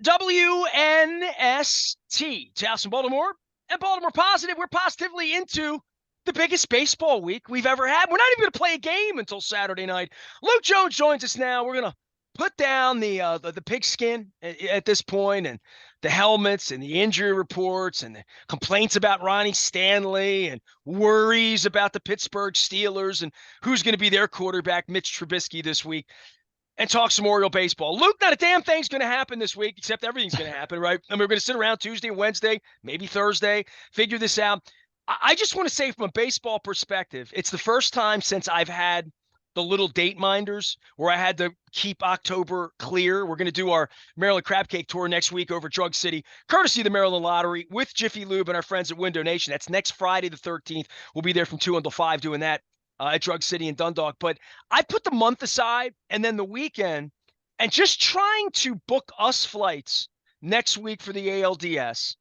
WNST, Taos in Baltimore, and Baltimore Positive. We're positively into the biggest baseball week we've ever had. We're not even going to play a game until Saturday night. Luke Jones joins us now. We're going to put down the pigskin at this point, and the helmets and the injury reports and the complaints about Ronnie Stanley and worries about the Pittsburgh Steelers and who's going to be their quarterback, Mitch Trubisky, this week, and talk some Oriole baseball. Luke, not a damn thing's going to happen this week, except everything's going to happen, right? And we're going to sit around Tuesday and Wednesday, maybe Thursday, figure this out. I just want to say, from a baseball perspective, it's the first time since I've had the little date minders where I had to keep October clear. We're going to do our Maryland Crab Cake Tour next week over Drug City, courtesy of the Maryland Lottery, with Jiffy Lube and our friends at Window Nation. That's next Friday the 13th. We'll be there from 2 until 5 doing that at Drug City and Dundalk. But I put the month aside and then the weekend and just trying to book us flights next week for the ALDS.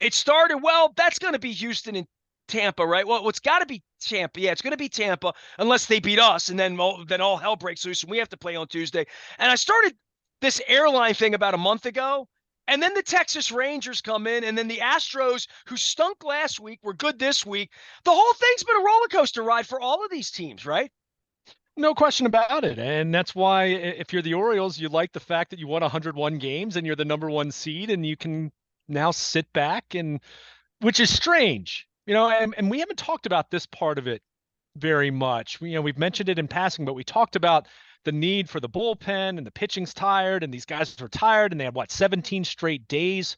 It started, well, that's going to be Houston and Tampa, right? Well, it's got to be Tampa. Yeah, it's going to be Tampa unless they beat us, and then all hell breaks loose and we have to play on Tuesday. And I started this airline thing about a month ago, and then the Texas Rangers come in, and then the Astros, who stunk last week, were good this week. The whole thing's been a roller coaster ride for all of these teams, right? No question about it. And that's why if you're the Orioles, you like the fact that you won 101 games and you're the number one seed, and you can now sit back, and which is strange. And we haven't talked about this part of it very much. We've mentioned it in passing, but we talked about the need for the bullpen, and the pitching's tired, and these guys are tired, and they had 17 straight days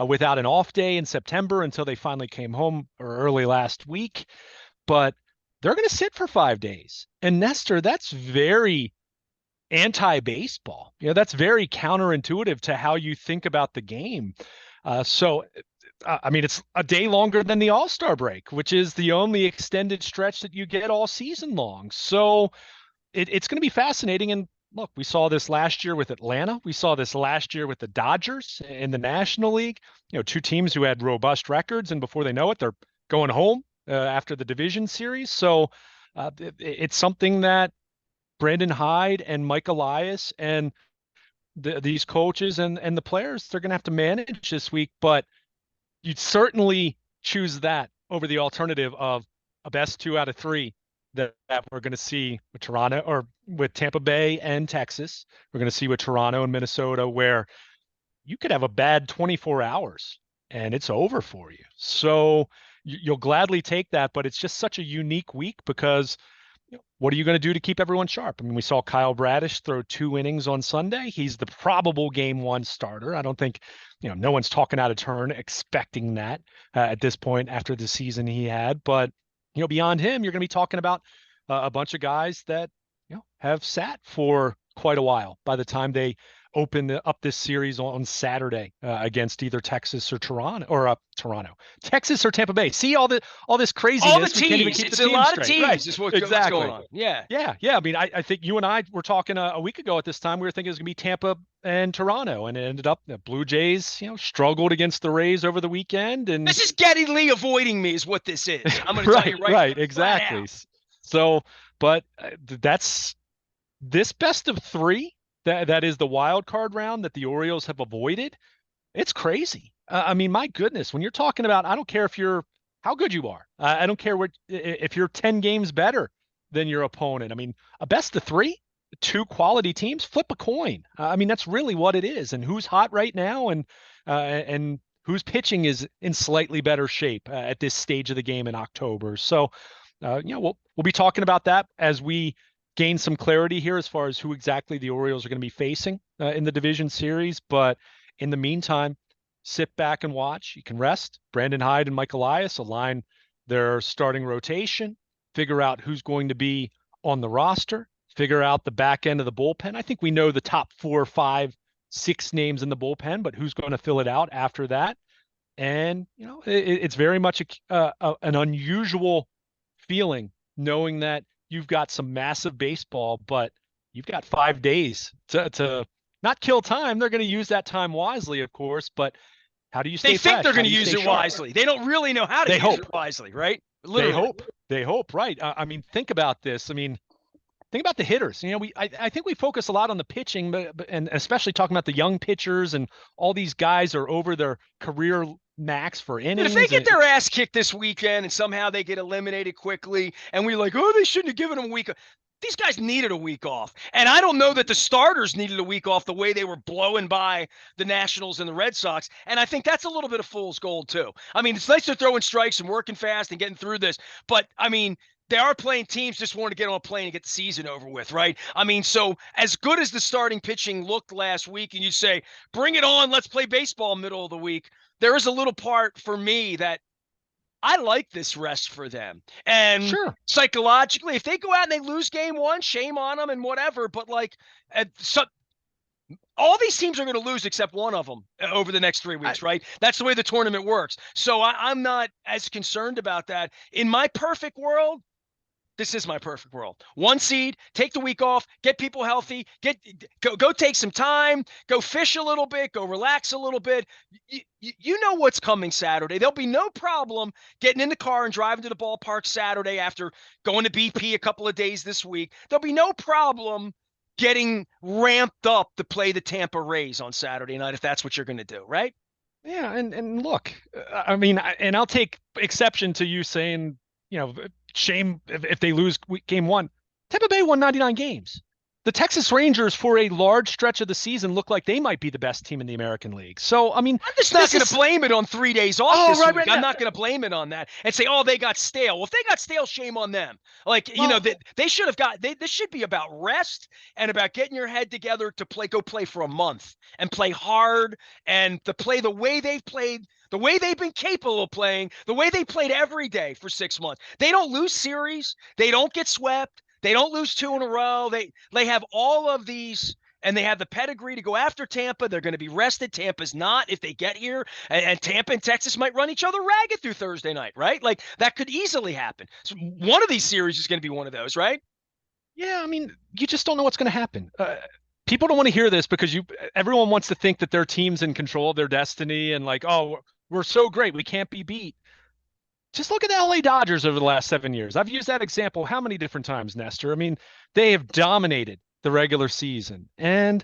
without an off day in September until they finally came home early last week. But they're going to sit for 5 days. And Nestor, that's very anti-baseball. That's very counterintuitive to how you think about the game. It's a day longer than the All-Star break, which is the only extended stretch that you get all season long. So it's going to be fascinating. And look, we saw this last year with Atlanta. We saw this last year with the Dodgers in the National League. Two teams who had robust records, and before they know it, they're going home after the division series. So it's something that Brandon Hyde and Mike Elias and these coaches and the players, they're going to have to manage this week. But you'd certainly choose that over the alternative of a best 2 out of 3 that we're going to see with Toronto, or with Tampa Bay and Texas. We're going to see with Toronto and Minnesota, where you could have a bad 24 hours and it's over for you. So you'll gladly take that, but it's just such a unique week because what are you going to do to keep everyone sharp? I mean, we saw Kyle Bradish throw 2 innings on Sunday. He's the probable game 1 starter. I don't think, no one's talking out of turn expecting that at this point after the season he had. But, beyond him, you're going to be talking about a bunch of guys that, have sat for quite a while by the time they open up this series on Saturday against either Texas or Texas or Tampa Bay. See all this craziness. All the teams. It's a lot of teams. Right. Is what's going on. Yeah. I mean, I think you and I were talking a week ago at this time. We were thinking it was going to be Tampa and Toronto, and it ended up the Blue Jays, struggled against the Rays over the weekend. And this is Geddy Lee avoiding me, is what this is. I'm going to tell you right, exactly. So, but that's this best of 3. That is the wild card round that the Orioles have avoided. It's crazy. I mean, my goodness, when you're talking about, I don't care how good you are. I don't care if you're 10 games better than your opponent. I mean, a best of 3, 2 quality teams, flip a coin. I mean, that's really what it is. And who's hot right now, and whose pitching is in slightly better shape at this stage of the game in October. So, we'll be talking about that as we gain some clarity here as far as who exactly the Orioles are going to be facing in the division series. But in the meantime, sit back and watch. You can rest. Brandon Hyde and Mike Elias align their starting rotation, figure out who's going to be on the roster, figure out the back end of the bullpen. I think we know the top 4, 5, 6 names in the bullpen, but who's going to fill it out after that? And, it's very much an unusual feeling knowing that you've got some massive baseball, but you've got 5 days to not kill time. They're going to use that time wisely, of course, but how do you stay fresh? They think they're going to use it wisely. They don't really know how to use it wisely, right? Literally. They hope, right? I mean, think about this. I mean, think about the hitters. I think we focus a lot on the pitching, and especially talking about the young pitchers and all these guys are over their career max for But if they innings. get their ass kicked this weekend and somehow they get eliminated quickly, and we're like, oh, they shouldn't have given them a week. These guys needed a week off. And I don't know that the starters needed a week off the way they were blowing by the Nationals and the Red Sox. And I think that's a little bit of fool's gold, too. I mean, it's nice to throw in strikes and working fast and getting through this. But, I mean, they are playing teams just want to get on a plane and get the season over with, right? I mean, so as good as the starting pitching looked last week, and you say, bring it on, let's play baseball middle of the week, there is a little part for me that I like this rest for them. And Sure. psychologically, if they go out and they lose game one, shame on them and whatever. But like, so all these teams are going to lose except one of them over the next 3 weeks, right? That's the way the tournament works. So I'm not as concerned about that. In my perfect world, this is my perfect world. 1 seed, take the week off, get people healthy, go take some time, go fish a little bit, go relax a little bit. You know what's coming Saturday. There'll be no problem getting in the car and driving to the ballpark Saturday after going to BP a couple of days this week. There'll be no problem getting ramped up to play the Tampa Rays on Saturday night if that's what you're going to do, right? Yeah, and look, I mean, and I'll take exception to you saying, shame if they lose game one. Tampa Bay won 99 games. The Texas Rangers, for a large stretch of the season, look like they might be the best team in the American League. So, I mean, I'm just not going to blame it on 3 days off this week. Right, I'm not going to blame it on that and say, oh, they got stale. Well, if they got stale, shame on them. Like, they should have this should be about rest and about getting your head together to go play for a month and play hard and to play the way they've played, the way they've been capable of playing, the way they played every day for 6 months. They don't lose series. They don't get swept. They don't lose 2 in a row. They have all of these, and they have the pedigree to go after Tampa. They're going to be rested. Tampa's not if they get here. And Tampa and Texas might run each other ragged through Thursday night, right? Like, that could easily happen. So one of these series is going to be one of those, right? Yeah, I mean, you just don't know what's going to happen. People don't want to hear this because everyone wants to think that their team's in control of their destiny and like, oh, we're so great, we can't be beat. Just look at the LA Dodgers over the last 7 years. I've used that example how many different times, Nestor? I mean, they have dominated the regular season and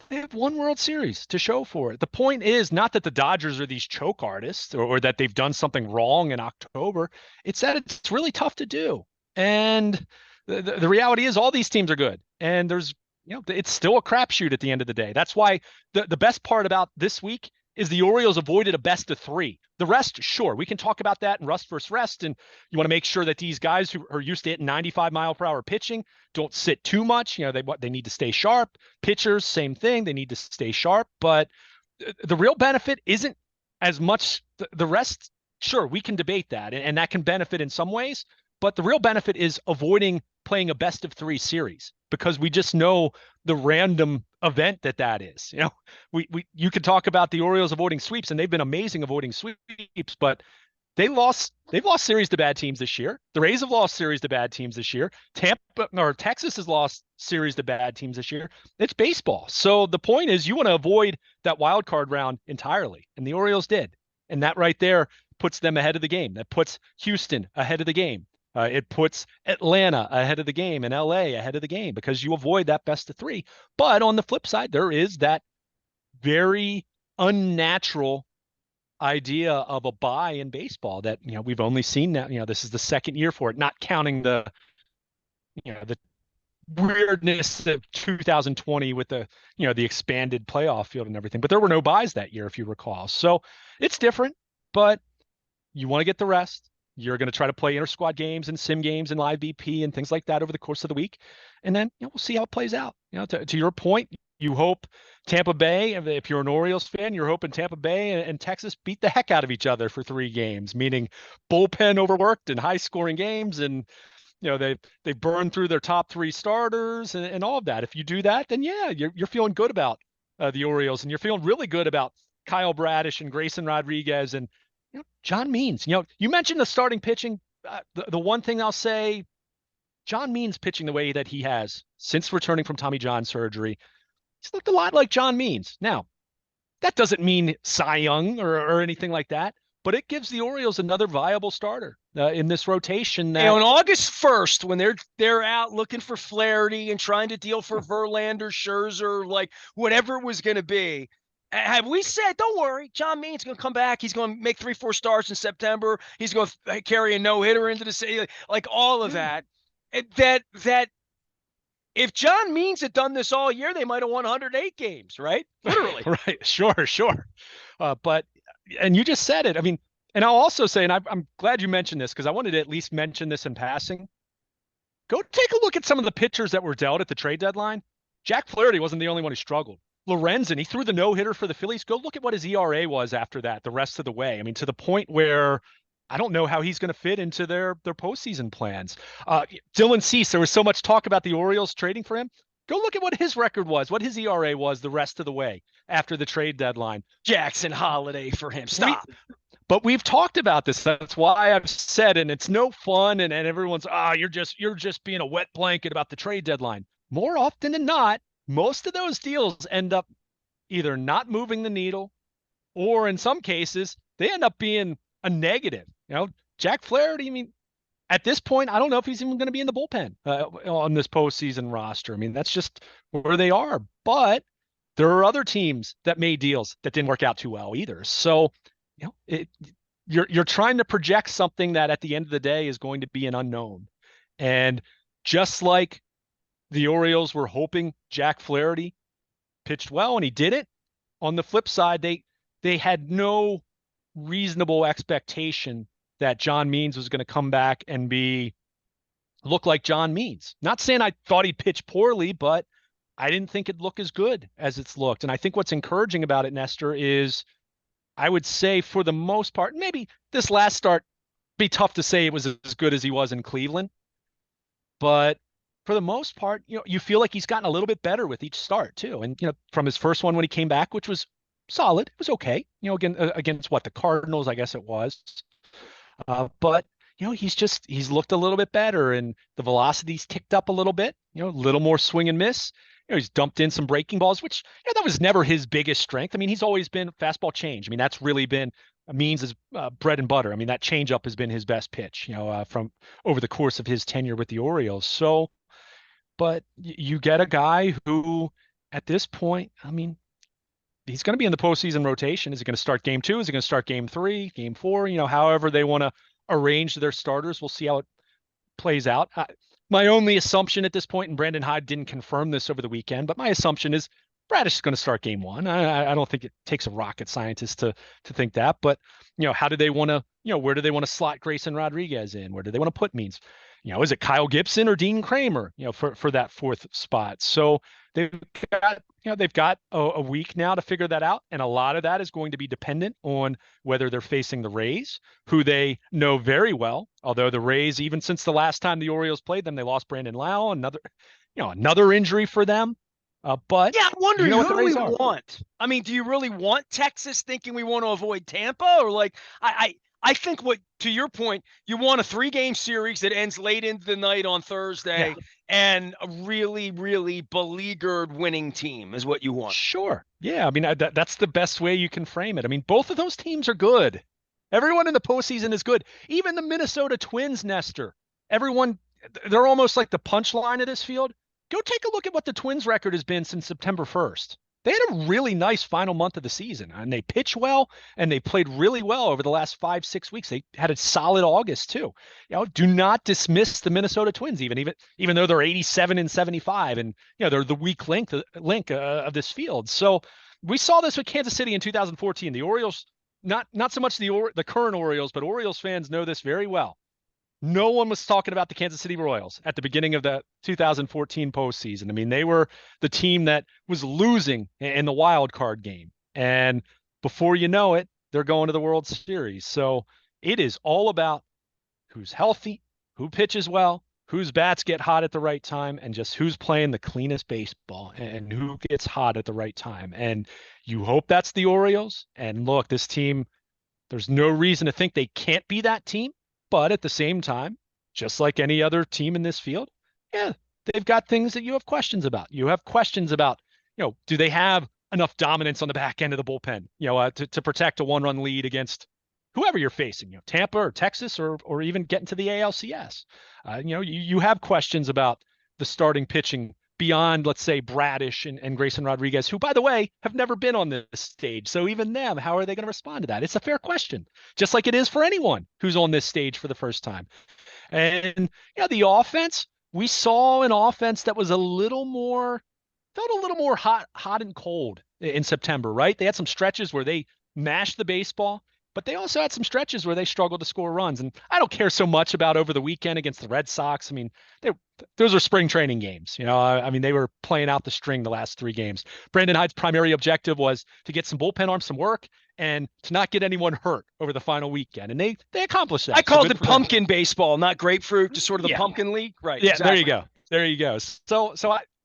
they have one World Series to show for it. The point is not that the Dodgers are these choke artists or that they've done something wrong in October. It's that it's really tough to do. And the reality is all these teams are good. And there's, it's still a crapshoot at the end of the day. That's why the best part about this week is the Orioles avoided a best of 3. The rest, sure, we can talk about that in rust versus rest. And you want to make sure that these guys who are used to hitting 95-mile-per-hour pitching don't sit too much. They need to stay sharp. Pitchers, same thing. They need to stay sharp. But the real benefit isn't as much the rest. Sure, we can debate that, and that can benefit in some ways. But the real benefit is avoiding playing a best of 3 series because we just know the random event that is. You could talk about the Orioles avoiding sweeps, and they've been amazing avoiding sweeps, but they've lost series to bad teams this year. The Rays have lost series to bad teams this year. Texas has lost series to bad teams this year. It's baseball. So the point is you want to avoid that wild card round entirely, and the Orioles did. And that right there puts them ahead of the game. That puts Houston ahead of the game. It puts Atlanta ahead of the game and LA ahead of the game because you avoid that best of 3. But on the flip side, there is that very unnatural idea of a bye in baseball that, we've only seen now, this is the second year for it, not counting the weirdness of 2020 with the expanded playoff field and everything. But there were no byes that year, if you recall. So it's different, but you want to get the rest. You're going to try to play inter-squad games and sim games and live BP and things like that over the course of the week. And then we'll see how it plays out. To your point, you hope Tampa Bay, if you're an Orioles fan, you're hoping Tampa Bay and Texas beat the heck out of each other for 3 games, meaning bullpen overworked and high-scoring games. And, they burn through their top 3 starters and all of that. If you do that, then, yeah, you're feeling good about the Orioles. And you're feeling really good about Kyle Bradish and Grayson Rodriguez and John Means. You mentioned the starting pitching. The one thing I'll say, John Means pitching the way that he has since returning from Tommy John surgery, he's looked a lot like John Means. Now, that doesn't mean Cy Young or anything like that, but it gives the Orioles another viable starter. in this rotation. That on August 1st, when they're out looking for Flaherty and trying to deal for Verlander, Scherzer, like whatever it was going to be, have we said, don't worry, John Means going to come back. He's going to make 3-4 starts in September. He's going to carry a no-hitter into the city, like all of that. That if John Means had done this all year, they might have won 108 games, right? Literally. Right. Sure. And you just said it. I mean, and I'll also say, and I'm glad you mentioned this because I wanted to at least mention this in passing. Go take a look at some of the pitchers that were dealt at the trade deadline. Jack Flaherty wasn't the only one who struggled. Lorenzen, he threw the no-hitter for the Phillies. Go look at what his ERA was after that the rest of the way. I mean, to the point where I don't know how he's going to fit into their postseason plans. Dylan Cease, there was so much talk about the Orioles trading for him. Go look at what his record was, what his ERA was the rest of the way after the trade deadline. Jackson Holiday for him. Stop. But we've talked about this. That's why I've said, and it's no fun. And everyone's, you're just being a wet blanket about the trade deadline. More often than not, most of those deals end up either not moving the needle, or in some cases, they end up being a negative. Jack Flaherty, I mean, at this point, I don't know if he's even going to be in the bullpen on this postseason roster. I mean, that's just where they are. But there are other teams that made deals that didn't work out too well either. So, you're trying to project something that at the end of the day is going to be an unknown. And just like the Orioles were hoping Jack Flaherty pitched well and he did it, on the flip side, they had no reasonable expectation that John Means was going to come back and look like John Means. Not saying I thought he pitched poorly, but I didn't think it'd look as good as it's looked. And I think what's encouraging about it, Nestor, is I would say for the most part, maybe this last start be tough to say it was as good as he was in Cleveland, but for the most part, you feel like he's gotten a little bit better with each start too. And, from his first one when he came back, which was solid, it was okay, against what, the Cardinals, I guess it was. But, he's looked a little bit better and the velocity's ticked up a little bit, a little more swing and miss. He's dumped in some breaking balls, which that was never his biggest strength. I mean, he's always been fastball change. I mean, that's really been Means' bread and butter. I mean, that changeup has been his best pitch, from over the course of his tenure with the Orioles. So, but you get a guy who, at this point, I mean, he's going to be in the postseason rotation. Is he going to start game 2? Is he going to start game 3, game 4? However they want to arrange their starters. We'll see how it plays out. My only assumption at this point, and Brandon Hyde didn't confirm this over the weekend, but my assumption is Bradish is going to start game 1. I don't think it takes a rocket scientist to think that, but how do they want to, where do they want to slot Grayson Rodriguez in? Where do they want to put Means? Is it Kyle Gibson or Dean Kramer, for that 4th spot? So they've got a week now to figure that out. And a lot of that is going to be dependent on whether they're facing the Rays, who they know very well. Although the Rays, even since the last time the Orioles played them, they lost Brandon Lau, another injury for them. But yeah, I'm wondering who do we want? I mean, do you really want Texas thinking we want to avoid Tampa? Or I think to your point, you want a 3-game series that ends late into the night on Thursday and a really, really beleaguered winning team is what you want. Sure. Yeah. I mean, that's the best way you can frame it. I mean, both of those teams are good. Everyone in the postseason is good. Even the Minnesota Twins, Nestor, they're almost like the punchline of this field. Go take a look at what the Twins record has been since September 1st. They had a really nice final month of the season, and they pitched well, and they played really well over the last 5-6 weeks. They had a solid August too. Do not dismiss the Minnesota Twins, even though they're 87-75, and they're the weak link of this field. So we saw this with Kansas City in 2014. The Orioles, not so much the current Orioles, but Orioles fans know this very well. No one was talking about the Kansas City Royals at the beginning of the 2014 postseason. I mean, they were the team that was losing in the wild card game. And before you know it, they're going to the World Series. So it is all about who's healthy, who pitches well, whose bats get hot at the right time, and just who's playing the cleanest baseball and who gets hot at the right time. And you hope that's the Orioles. And look, this team, there's no reason to think they can't be that team. But at the same time, just like any other team in this field, they've got things that you have questions about. You have questions about, do they have enough dominance on the back end of the bullpen, to protect a 1-run lead against whoever you're facing, Tampa or Texas or even getting to the ALCS. You have questions about the starting pitching beyond, let's say, Bradish and Grayson Rodriguez, who, by the way, have never been on this stage. So even them, how are they going to respond to that? It's a fair question, just like it is for anyone who's on this stage for the first time. And the offense, we saw an offense that was felt a little more hot and cold in September, right? They had some stretches where they mashed the baseball, but they also had some stretches where they struggled to score runs. And I don't care so much about over the weekend against the Red Sox. I mean, those are spring training games. I mean, they were playing out the string the last 3 games. Brandon Hyde's primary objective was to get some bullpen arms some work and to not get anyone hurt over the final weekend. And they accomplished that. I called it pumpkin baseball, not grapefruit, just sort of the pumpkin league. Right. Yeah, exactly. There you go. So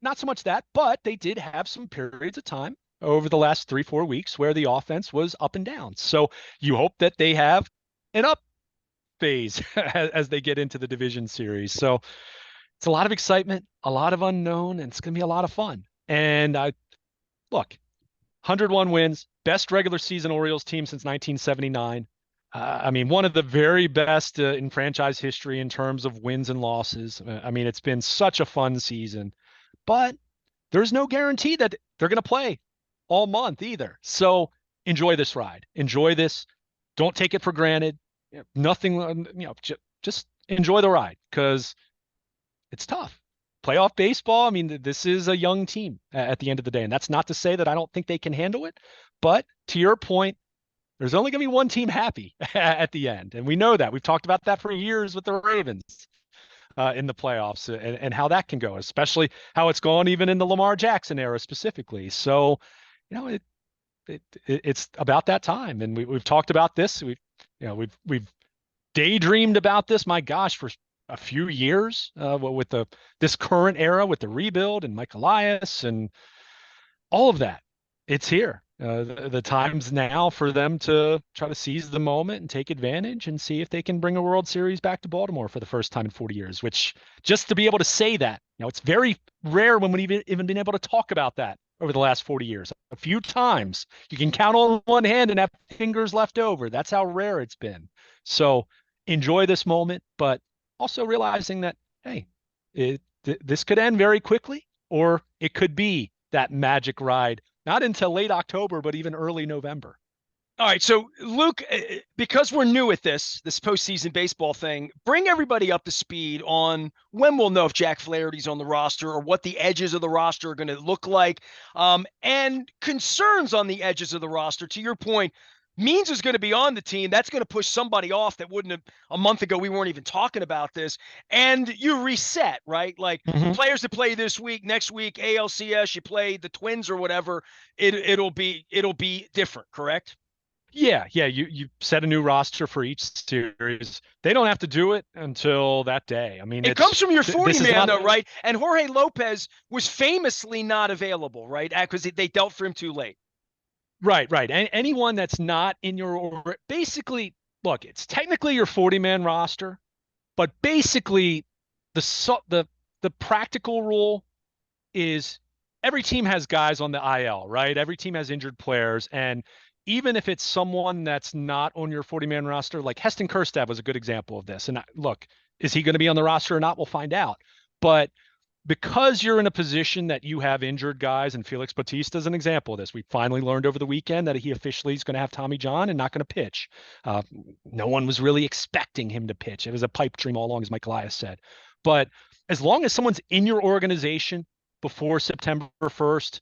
not so much that, but they did have some periods of time over the last 3-4 weeks where the offense was up and down. So you hope that they have an up phase as they get into the division series. So it's a lot of excitement, a lot of unknown, and it's going to be a lot of fun. And look, 101 wins, best regular season Orioles team since 1979. I mean, one of the very best in franchise history in terms of wins and losses. I mean, it's been such a fun season, but there's no guarantee that they're going to play all month either. So enjoy this ride. Enjoy this. Don't take it for granted. Nothing, just enjoy the ride because it's tough. Playoff baseball, I mean, this is a young team at the end of the day. And that's not to say that I don't think they can handle it. But to your point, there's only going to be one team happy at the end. And we know that. We've talked about that for years with the Ravens in the playoffs and how that can go, especially how it's gone even in the Lamar Jackson era specifically. So, it's about that time. And we've talked about this. We've daydreamed about this, my gosh, for a few years with this current era with the rebuild and Mike Elias and all of that. It's here. The time's now for them to try to seize the moment and take advantage and see if they can bring a World Series back to Baltimore for the first time in 40 years, which just to be able to say that, it's very rare when we've even been able to talk about that over the last 40 years. A few times you can count on one hand and have fingers left over. That's how rare it's been. So enjoy this moment, but also realizing that, hey, this could end very quickly, or it could be that magic ride, not until late October, but even early November. All right, so Luke, because we're new at this postseason baseball thing, bring everybody up to speed on when we'll know if Jack Flaherty's on the roster or what the edges of the roster are going to look like, and concerns on the edges of the roster. To your point, Means is going to be on the team. That's going to push somebody off that wouldn't have a month ago. We weren't even talking about this. And you reset, right? Like players that play this week, next week, ALCS, you play the Twins or whatever. It'll be different, correct? Yeah. You set a new roster for each series. They don't have to do it until that day. I mean, it comes from your 40-man, though, right? And Jorge Lopez was famously not available, right? Because they dealt for him too late. Right. And anyone that's not in your basically, look, it's technically your 40-man roster, but basically the practical rule is every team has guys on the IL, right? Every team has injured players, and even if it's someone that's not on your 40-man roster, like Heston Kjerstad was a good example of this. And look, is he going to be on the roster or not? We'll find out. But because you're in a position that you have injured guys, and Felix Bautista is an example of this. We finally learned over the weekend that he officially is going to have Tommy John and not going to pitch. No one was really expecting him to pitch. It was a pipe dream all along, as Mike Elias said. But as long as someone's in your organization before September 1st,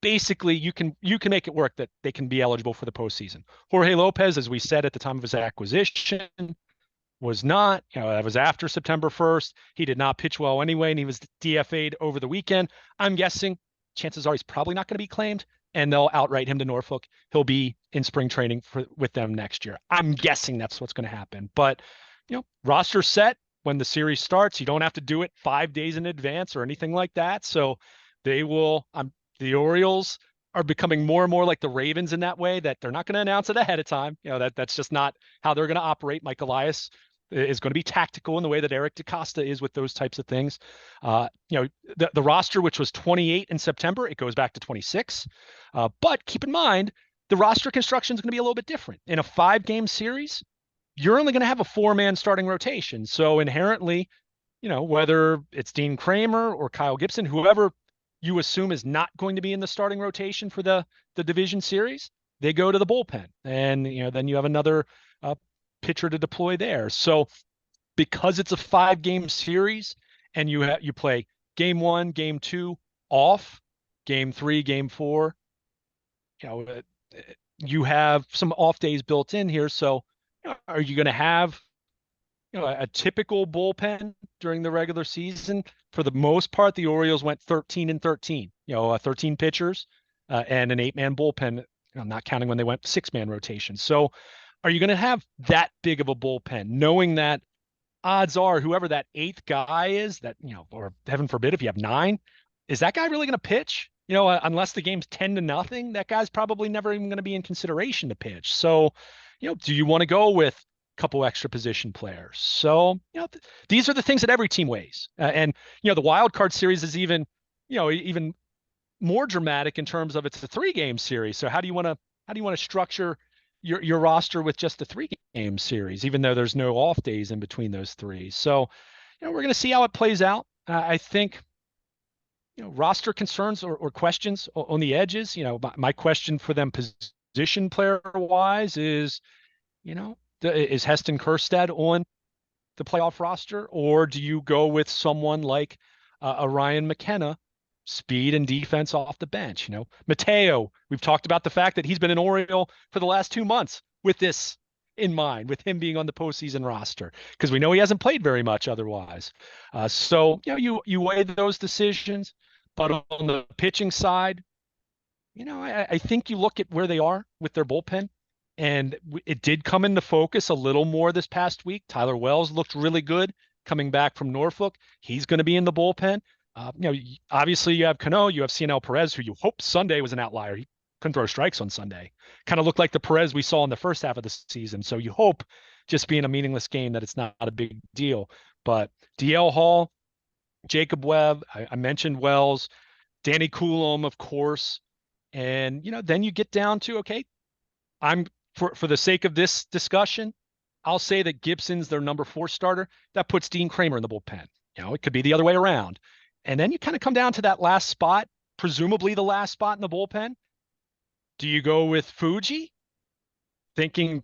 basically you can make it work that they can be eligible for the postseason. Jorge Lopez, as we said at the time of his acquisition, was not, that was after September 1st. He did not pitch well anyway, and he was DFA'd over the weekend. I'm guessing chances are he's probably not going to be claimed, and they'll outright him to Norfolk. He'll be in spring training with them next year. I'm guessing that's what's going to happen. But, roster set when the series starts. You don't have to do it 5 days in advance or anything like that. So they will, the Orioles are becoming more and more like the Ravens in that way, that they're not going to announce it ahead of time. That's just not how they're going to operate. Mike Elias is going to be tactical in the way that Eric DaCosta is with those types of things. The roster, which was 28 in September, it goes back to 26. But keep in mind, the roster construction is going to be a little bit different. In a 5-game series, you're only going to have a 4-man starting rotation. So inherently, whether it's Dean Kramer or Kyle Gibson, whoever you assume is not going to be in the starting rotation for the division series, they go to the bullpen. And, then you have another pitcher to deploy there. So because it's a 5-game series and you play game 1, game 2 off, game 3, game 4, you have some off days built in here. So are you going to have a typical bullpen during the regular season? For the most part, the Orioles went 13 and 13, 13 pitchers and an 8-man bullpen. I'm not counting when they went 6-man rotation. So are you going to have that big of a bullpen, knowing that odds are whoever that 8th guy is, that, or heaven forbid, if you have 9, is that guy really going to pitch? Unless the game's 10-0, that guy's probably never even going to be in consideration to pitch. So, do you want to go with a couple extra position players? So, these are the things that every team weighs. And the wild card series is even more dramatic in terms of it's a 3-game series. So how do you want to structure your roster with just the 3-game series, even though there's no off days in between those 3? So, we're going to see how it plays out. I think, roster concerns or questions on the edges. My question for them position player wise is, is Heston Kjerstad on the playoff roster, or do you go with someone like a Ryan McKenna, speed and defense off the bench? Mateo, we've talked about the fact that he's been an Oriole for the last 2 months with this in mind, with him being on the postseason roster, because we know he hasn't played very much otherwise. So, you weigh those decisions, but on the pitching side, I think you look at where they are with their bullpen, and it did come into focus a little more this past week. Tyler Wells looked really good coming back from Norfolk. He's going to be in the bullpen. Obviously you have Cano, you have CNL Perez, who you hope Sunday was an outlier. He couldn't throw strikes on Sunday. Kind of looked like the Perez we saw in the first half of the season. So you hope, just being a meaningless game, that it's not a big deal. But DL Hall, Jacob Webb, I mentioned Wells, Danny Coulomb, of course. And, then you get down to, okay, for the sake of this discussion, I'll say that Gibson's their number 4 starter. That puts Dean Kramer in the bullpen. It could be the other way around. And then you kind of come down to that last spot, presumably the last spot in the bullpen. Do you go with Fuji, thinking,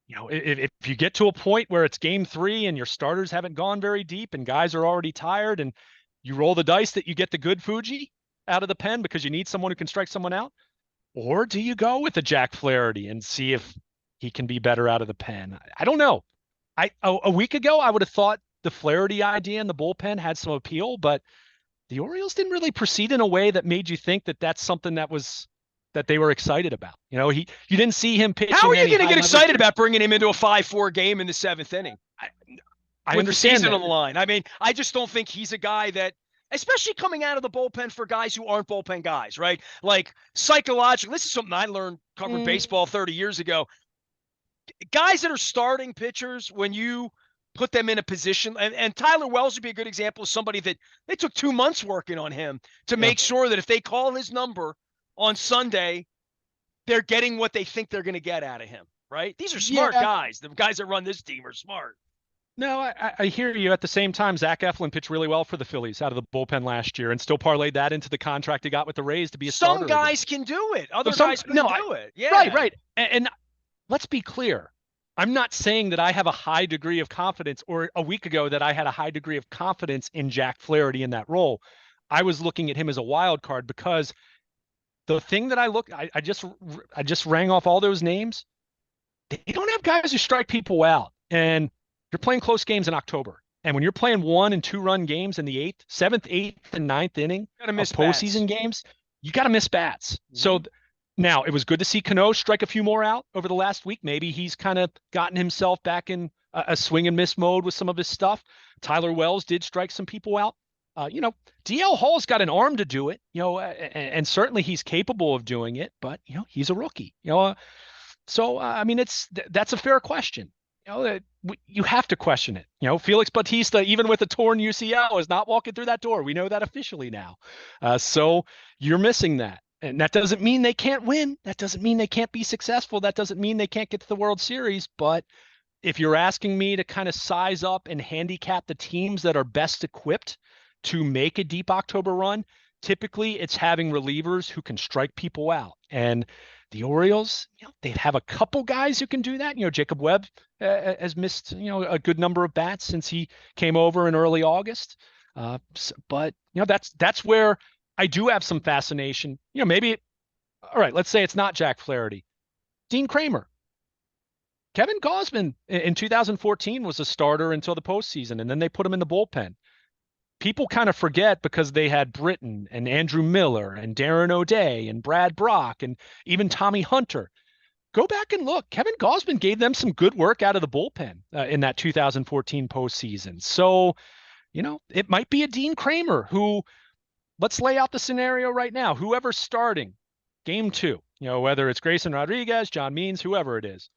if you get to a point where it's game 3 and your starters haven't gone very deep and guys are already tired, and you roll the dice that you get the good Fuji out of the pen because you need someone who can strike someone out? Or do you go with a Jack Flaherty and see if he can be better out of the pen? I don't know. A week ago, I would have thought the Flaherty idea in the bullpen had some appeal, but the Orioles didn't really proceed in a way that made you think that that's something that they were excited about. You didn't see him pitching. How are you going to get excited about bringing him into a 5-4 game in the 7th inning? I with understand the season that. on the line. I mean, I just don't think he's a guy that, especially coming out of the bullpen for guys who aren't bullpen guys, right? Like, psychologically, this is something I learned covering baseball 30 years ago. Guys that are starting pitchers, when you put them in a position, and Tyler Wells would be a good example of somebody that they took 2 months working on him to make sure that if they call his number on Sunday, they're getting what they think they're going to get out of him, right? These are smart guys. The guys that run this team are smart. No, I hear you. At the same time, Zach Eflin pitched really well for the Phillies out of the bullpen last year and still parlayed that into the contract he got with the Rays to be a starter. Some guys can do it. Other guys couldn't do it. Yeah. Right. And let's be clear. I'm not saying that I have a high degree of confidence, or a week ago that I had a high degree of confidence in Jack Flaherty in that role. I was looking at him as a wild card because the thing that I just rang off all those names. They don't have guys who strike people out, and you're playing close games in October. And when you're playing 1- and 2-run games in the 7th, 8th, and 9th inning of postseason games, you got to miss bats. Mm-hmm. So now it was good to see Cano strike a few more out over the last week. Maybe he's kind of gotten himself back in a swing and miss mode with some of his stuff. Tyler Wells did strike some people out. DL Hall's got an arm to do it, and certainly he's capable of doing it, but, he's a rookie, so, I mean, that's a fair question. You have to question it. Felix Bautista, even with a torn UCL, is not walking through that door. We know that officially now. So you're missing that. And that doesn't mean they can't win. That doesn't mean they can't be successful. That doesn't mean they can't get to the World Series. But if you're asking me to kind of size up and handicap the teams that are best equipped to make a deep October run, typically it's having relievers who can strike people out. And the Orioles, they have a couple guys who can do that. Jacob Webb has missed, a good number of bats since he came over in early August. But that's where I do have some fascination. Maybe, all right, let's say it's not Jack Flaherty. Dean Kramer. Kevin Gausman in 2014 was a starter until the postseason, and then they put him in the bullpen. People kind of forget because they had Britton and Andrew Miller and Darren O'Day and Brad Brock and even Tommy Hunter. Go back and look. Kevin Gausman gave them some good work out of the bullpen in that 2014 postseason. So, it might be a Dean Kramer who, let's lay out the scenario right now. Whoever's starting game 2, whether it's Grayson Rodriguez, John Means, whoever it is.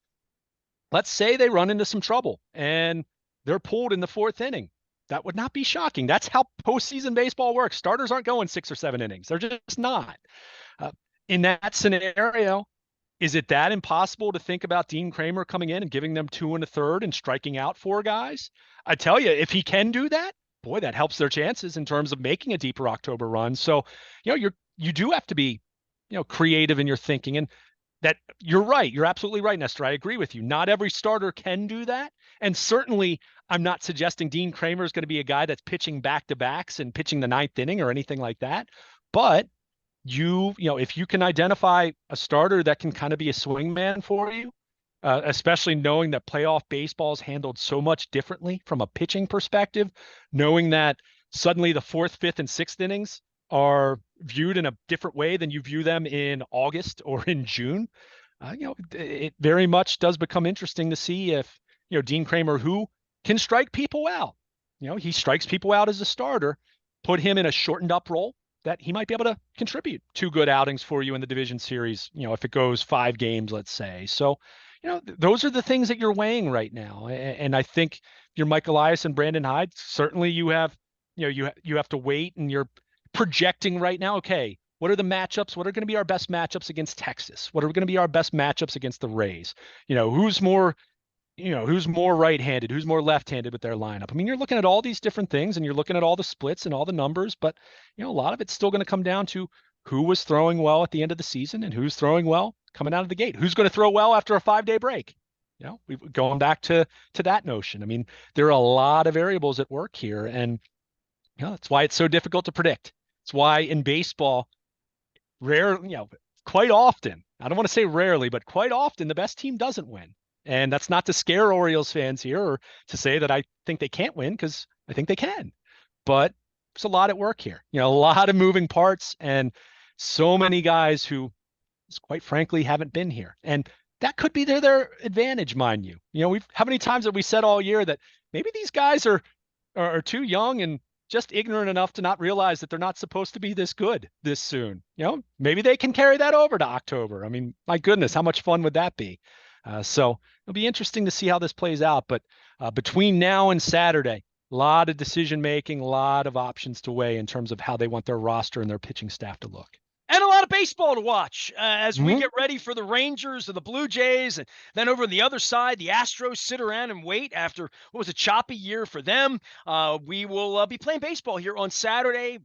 Let's say they run into some trouble and they're pulled in the 4th inning. That would not be shocking. That's how postseason baseball works. Starters aren't going 6 or 7 innings. They're just not. In that scenario, is it that impossible to think about Dean Kramer coming in and giving them 2 1/3 and striking out 4 guys? I tell you, if he can do that, boy, that helps their chances in terms of making a deeper October run. So, you do have to be, creative in your thinking. And that you're right. You're absolutely right, Nestor. I agree with you. Not every starter can do that. And certainly I'm not suggesting Dean Kramer is going to be a guy that's pitching back-to-backs and pitching the 9th inning or anything like that. But if you can identify a starter that can kind of be a swingman for you, especially knowing that playoff baseball is handled so much differently from a pitching perspective, knowing that suddenly the 4th, 5th, and 6th innings are viewed in a different way than you view them in August or in June, it very much does become interesting to see if, Dean Kramer, who can strike people out, he strikes people out as a starter, put him in a shortened up role that he might be able to contribute 2 good outings for you in the division series, if it goes 5 games, let's say. So, those are the things that you're weighing right now. And I think you're Mike Elias and Brandon Hyde. Certainly you have, you have to wait, and you're projecting right now, okay, what are the matchups? What are going to be our best matchups against Texas? What are going to be our best matchups against the Rays? Who's more right-handed? Who's more left-handed with their lineup? I mean, you're looking at all these different things, and you're looking at all the splits and all the numbers, but, a lot of it's still going to come down to who was throwing well at the end of the season and who's throwing well coming out of the gate. Who's going to throw well after a 5-day break? We've going back to that notion. I mean, there are a lot of variables at work here, and that's why it's so difficult to predict. It's why in baseball, quite often, I don't want to say rarely, but quite often the best team doesn't win. And that's not to scare Orioles fans here or to say that I think they can't win, because I think they can. But there's a lot at work here, a lot of moving parts and so many guys who, quite frankly, haven't been here. And that could be their advantage, mind you. How many times have we said all year that maybe these guys are too young and just ignorant enough to not realize that they're not supposed to be this good this soon. Maybe they can carry that over to October. I mean, my goodness, how much fun would that be? So it'll be interesting to see how this plays out. But between now and Saturday, a lot of decision making, a lot of options to weigh in terms of how they want their roster and their pitching staff to look. And a lot of baseball to watch as we get ready for the Rangers and the Blue Jays. And then over on the other side, the Astros sit around and wait after what was a choppy year for them. We will be playing baseball here on Saturday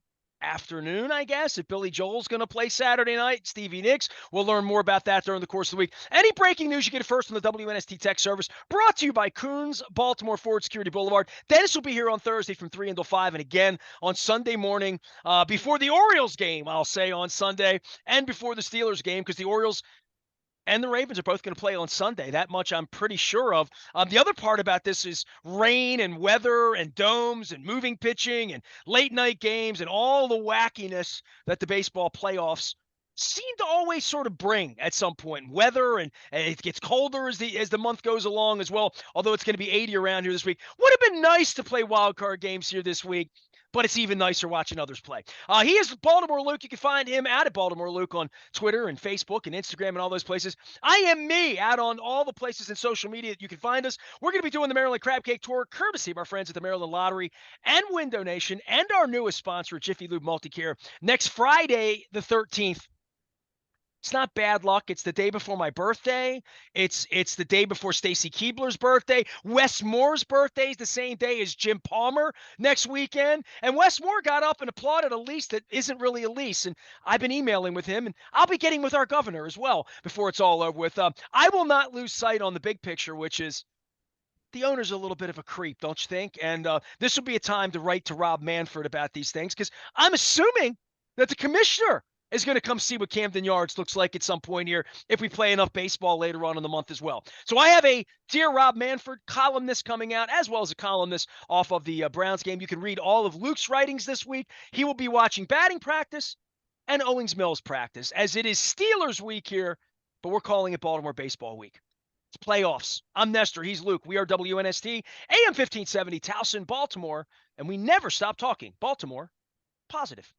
afternoon, I guess, if Billy Joel's going to play Saturday night. Stevie Nicks. We'll learn more about that during the course of the week. Any breaking news, you get it first on the WNST Tech Service, brought to you by Coons, Baltimore Ford Security Boulevard. Dennis will be here on Thursday from 3 until 5, and again on Sunday morning before the Orioles game, I'll say on Sunday, and before the Steelers game, because the Orioles and the Ravens are both going to play on Sunday. That much I'm pretty sure of. The other part about this is rain and weather and domes and moving pitching and late night games and all the wackiness that the baseball playoffs seem to always sort of bring at some point. Weather, and it gets colder as the month goes along as well, although it's going to be 80 around here this week. Would have been nice to play wild card games here this week, but it's even nicer watching others play. He is Baltimore Luke. You can find him at Baltimore Luke on Twitter and Facebook and Instagram and all those places. I am me out on all the places in social media that you can find us. We're going to be doing the Maryland Crab Cake Tour, courtesy of our friends at the Maryland Lottery and Window Nation and our newest sponsor, Jiffy Lube Multicare, next Friday, the 13th. It's not bad luck. It's the day before my birthday. It's the day before Stacy Keebler's birthday. Wes Moore's birthday is the same day as Jim Palmer next weekend. And Wes Moore got up and applauded a lease that isn't really a lease. And I've been emailing with him, and I'll be getting with our governor as well before it's all over with. I will not lose sight on the big picture, which is the owner's a little bit of a creep, don't you think? And this will be a time to write to Rob Manfred about these things, because I'm assuming that the commissioner is going to come see what Camden Yards looks like at some point here if we play enough baseball later on in the month as well. So I have a Dear Rob Manfred columnist coming out, as well as a columnist off of the Browns game. You can read all of Luke's writings this week. He will be watching batting practice and Owings Mills practice, as it is Steelers week here, but we're calling it Baltimore Baseball Week. It's playoffs. I'm Nestor. He's Luke. We are WNST, AM 1570, Towson, Baltimore, and we never stop talking Baltimore positive.